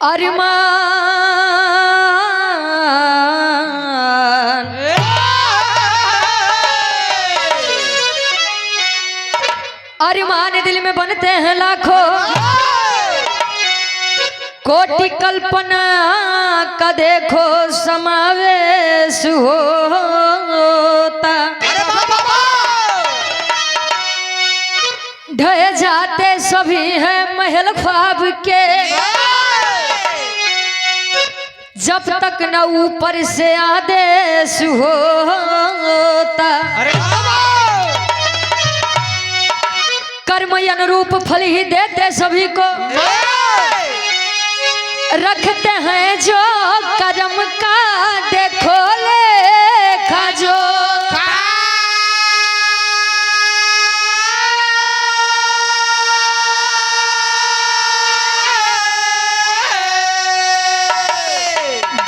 अरमान अरमान दिल में बनते हैं लाखों कोटि कल्पना का देखो समावेश होता ढह जाते सभी हैं महल ख्वाब के जब तक न ऊपर से आदेश होता कर्म अनुरूप फल ही देते सभी को रखते हैं जो कर्म का देखो लेखा जो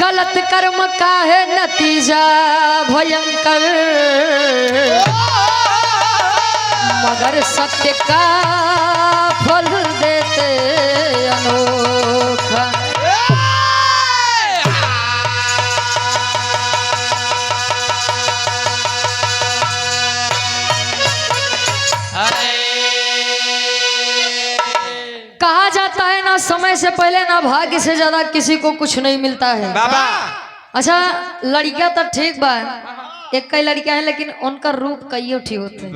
गलत कर्म का है नतीजा भयंकर मगर सत्य का फल देते अनोखा। कहा जाता है ना समय से पहले ना भाग्य से ज्यादा किसी को कुछ नहीं मिलता है बाबा। अच्छा लड़कियां तो ठीक बा एक कई लड़कियां हैं लेकिन उनका रूप कईयों ठीक होते हैं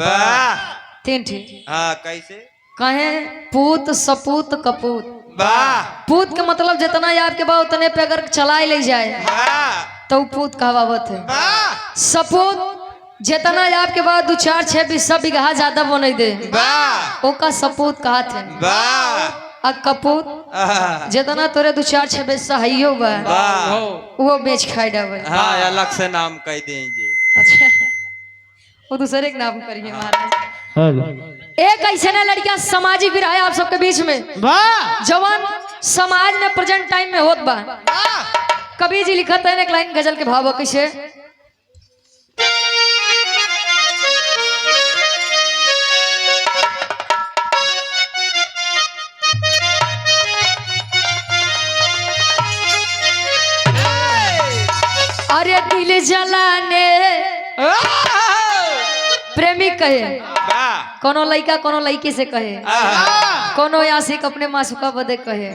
तीन ठीक। हाँ कैसे कहे पूत सपूत कपूत पूत के मतलब जितना याद के बाद उतने पे अगर चलाए ले जाए तो पूत कहावत है। सपूत जितना याद के बाद 2 4 6 20 बीघा ज्यादा बने दे ओका सपूत कहा थे। आ कपूत जितना तोरे 2 4 6 20 हइयो बा वो बेच खाई डावे। हाँ अलग से नाम कह देंगे। अच्छा वो दूसरे के नाम करिए महाराज। एक ऐसे ना लड़कियां सामाजिक भी रहा आप सबके बीच में जवान समाज में प्रेजेंट टाइम में होत बा। कबीर जी लिखत है एक लाइन गजल के भाव कैसे अरे दिल जलाने प्रेमी कहे कोनो लड़का कोनो लड़की से कहे कोनो आशिक अपने मासूका बदे कहे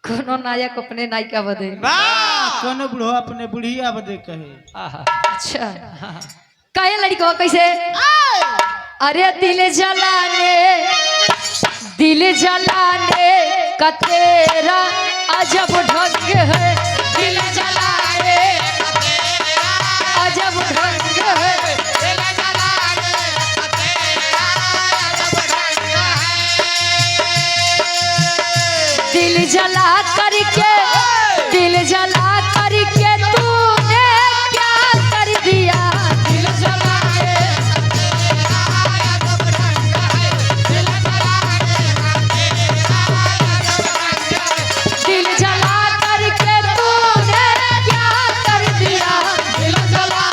कोनो नायक अपने नायिका बदे कोनो बुढ़ो अपने बुढ़िया बदे कहे। अच्छा कहे लड़का कैसे अरे दिल जलाने का तेरा अजब ढंग है दिल जलाने अजब ढंग है दिल जला करके तूने क्या कर दिया दिल जला दिल जला करके तूने क्या कर दिया दिल जला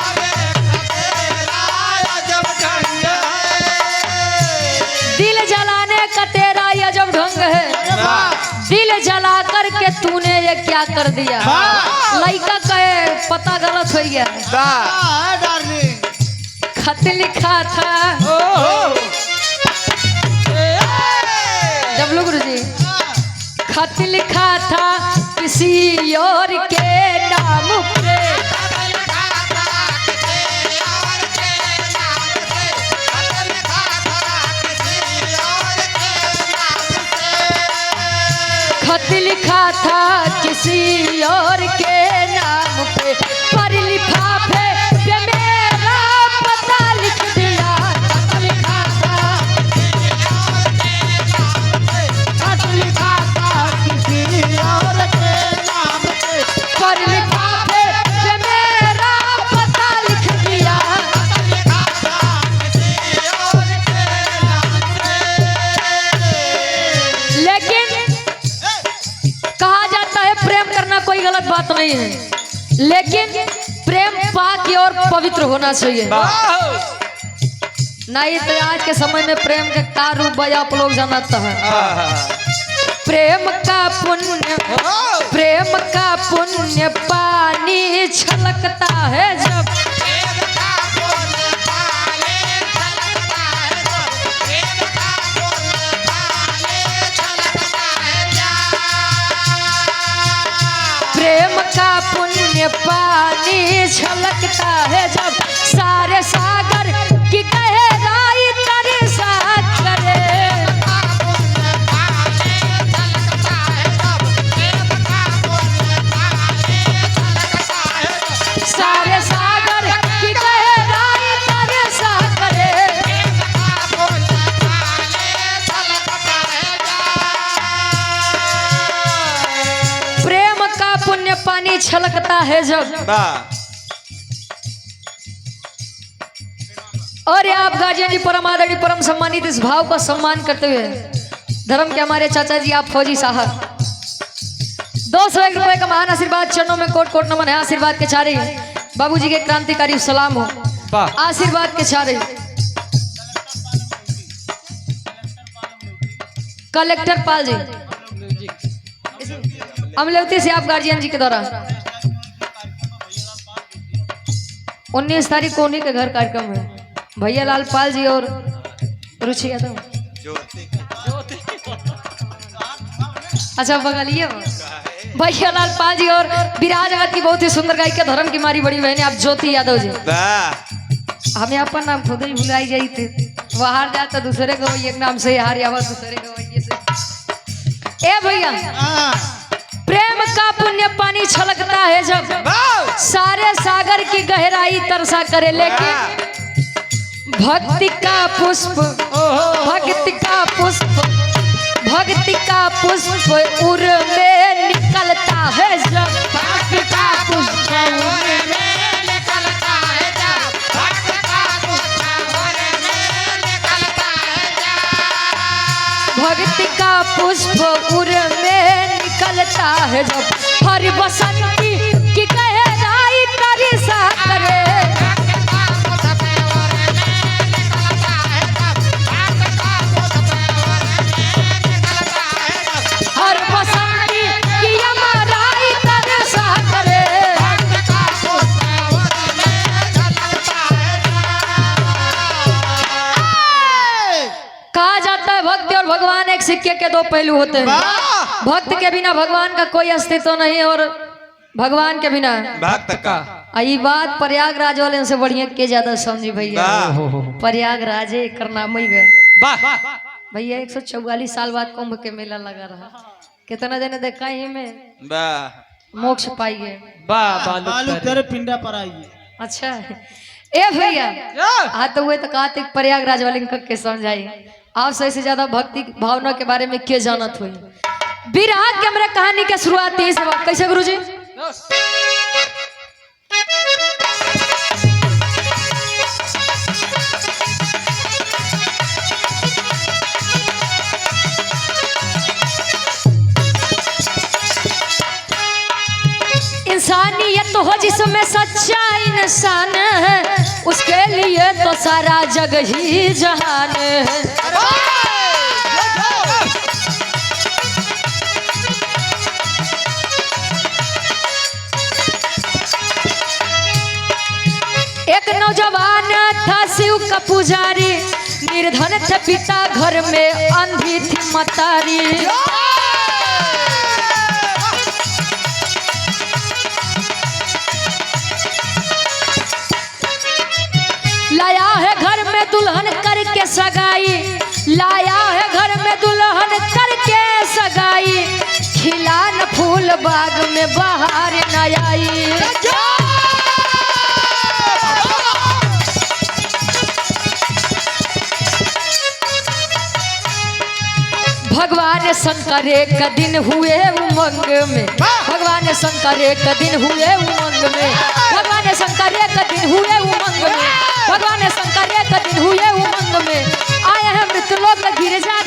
दिल जलाने का तेरा अजब ढंग है दिल जला करके तूने ये क्या कर दिया। लड़का कहे पता गलत हो गया खत लिखा था डब्लू गुरु जी खत लिखा था किसी और के नाम पे खत लिखा था किसी और के नाम पे पर लिफाफे पे मेरा पता लिख दिया खत लिखा था किसी और के नाम पे पर लिफाफे पे मेरा पता लिख दिया लेकिन कहा जाता है प्रेम करना कोई गलत बात नहीं है लेकिन प्रेम पाक और पवित्र होना चाहिए। नहीं तो आज के समय में प्रेम के का रूप आप लोग जानते हैं। प्रेम का पुण्य प्रेम का पुण्य पानी छलकता है जब प्रेम का पुण्य पानी छलकता है जब सारे सागर की गहराई तेरे साथ करे सारे सागर की गहराई तेरे साथ करे प्रेम का पुण्य पानी छलकता है जब वाह और ये आप गार्जियन जी परम आदरणीय परम सम्मानित इस भाव का सम्मान करते हुए धर्म के हमारे चाचा जी आप फौजी साहब 201 रुपए का महान आशीर्वाद चरणों में कोट कोट नमन है। आशीर्वाद के चारे बाबूजी के क्रांतिकारी सलाम हो। वाह आशीर्वाद के चारे कलेक्टर पाल जी अमलेवती से आप गार्जियन जी के द्वारा 19 तारीख को उन्हीं के घर कार्यक्रम है। भैया लाल पाल जी और रुचि यादव अच्छा बगलिए भैया लाल पाल जी और विराज जगत की बहुत ही सुंदर गायिका धर्म की मारी बड़ी बहन आप ज्योति यादव जी। वाह हमें अपन नाम खुद ही भुलाई जाई थे बाहर जाता दूसरे गवैये के नाम से हार आवा दूसरे गवैये से। ए भैया प्रेम का पुण्य पानी छलकता है जब सारे सागर की गहराई तरसा करे लेकिन भक्ति का पुष्प भक्ति का पुष्प भक्ति का पुष्प उर में निकलता है जब भक्ति का पुष्प उर में निकलता है जब भक्ति का पुष्प उर में निकलता है जब भक्ति का पुष्प उर में निकलता है जब हर बसंती की गहराई तरसा करे भगवान एक सिक्के के दो पहलू होते हैं। भक्त के बिना भगवान का कोई अस्तित्व नहीं और भगवान के बिना भक्त का ये बात प्रयागराज वाले से बढ़िया के ज्यादा समझी भैया प्रयागराज कर नाम ही भैया 144 साल बाद कुंभ के मेला लगा रहा कितना जने देखा ही में मोक्ष पाई गए तेरे पिंडा पर आई। अच्छा ए भैया हाँ तो वो तो कहते प्रयागराज वाले के समझाई आप सही से ज्यादा भक्ति भावना के बारे में क्या जानत हुई। विराट के हमारे कहानी के शुरुआत यही से कैसे गुरुजी इंसानियत हो जिसमें सच्चा इंसान है उसके लिए तो सारा जग ही जहान है। एक नौजवान था शिव का पुजारी निर्धन थे पिता घर में अंधी थी मतारी लाया है घर में दुल्हन करके सगाई लाया है घर में दुल्हन करके सगाई खिला न फूल बाग में बाहर न आई भगवान शंकर एक दिन हुए उमंग में भगवान शंकर एक दिन हुए उमंग में भगवान शंकर एक दिन हुए उमंग में भगवान शंकर एक दिन हुए उमंग में आए हैं मृतलोक गिर जा